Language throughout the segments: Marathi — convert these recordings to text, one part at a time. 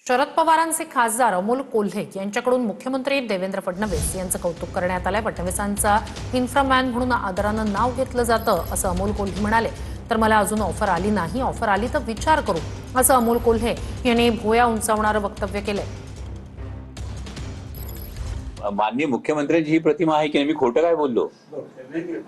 शरद पवारांचे खासदार अमोल कोल्हे यांच्याकडून मुख्यमंत्री देवेंद्र फडणवीस यांचं कौतुक करण्यात आलंय। फडणवीसांचा इन्फ्रामॅन म्हणून आदरानं नाव घेतलं जातं असं अमोल कोल्हे म्हणाले। तर मला अजून ऑफर आली नाही, ऑफर आली तर विचार करू असं अमोल कोल्हे यांनी भुवया उंचावणारं वक्तव्य केलंय। माननीय मुख्यमंत्र्यांची ही प्रतिमा आहे की मी खोटं काय बोललो?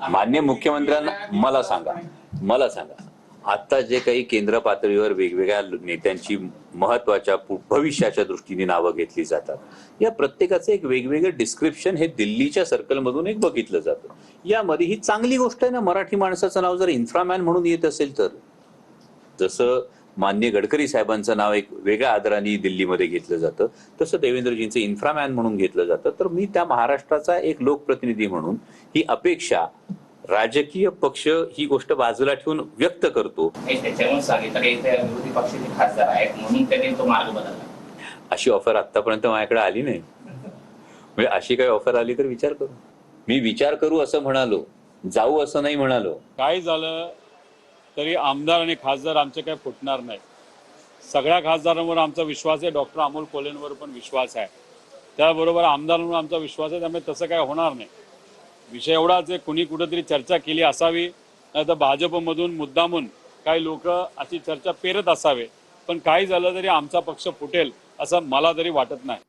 माननीय मुख्यमंत्र्यांना मला सांगा आता जे काही केंद्र पातळीवर वेगवेगळ्या नेत्यांची महत्वाच्या भविष्याच्या दृष्टीने नावं घेतली जातात, या प्रत्येकाचं एक वेगवेगळं डिस्क्रिप्शन हे दिल्लीच्या सर्कलमधून एक बघितलं जातं। यामध्ये ही चांगली गोष्ट आहे ना, मराठी माणसाचं नाव जर इन्फ्रामॅन म्हणून येत असेल तर, जसं माननीय गडकरी साहेबांचं नाव एक वेगळ्या आदराने दिल्लीमध्ये घेतलं जातं, तसं देवेंद्रजींचं इन्फ्रामॅन म्हणून घेतलं जातं। तर मी त्या महाराष्ट्राचा एक लोकप्रतिनिधी म्हणून ही अपेक्षा राजकीय पक्ष ही गोष्ट बाजूला ठेवून व्यक्त करतो। त्याच्यामुळे सांगितलं की इथे विरोधी पक्षाचे खासदार आहेत म्हणून त्यांनी तो मार्ग बदलला। अशी ऑफर आतापर्यंत माझ्याकडे आली नाही, म्हणजे अशी काही ऑफर आली तर विचार करू। मी विचार करू असं म्हणालो, जाऊ असं नाही म्हणालो। काय झालं तरी आमदार आणि खासदार आमचे काय फुटणार नाही। सगळ्या खासदारांवर आमचा विश्वास आहे, डॉक्टर अमोल कोल्हेंवर पण विश्वास आहे, त्याबरोबर आमदारांवर आमचा विश्वास आहे, त्यामुळे तसं काय होणार नाही। विषय एवढाच आहे, कुणी कुठेतरी चर्चा केली असावी, नाही तर भाजपमधून मुद्दामून काही लोक अशी चर्चा पेरत असावे, पण काही झालं तरी आमचा पक्ष फुटेल असं मला तरी वाटत नाही।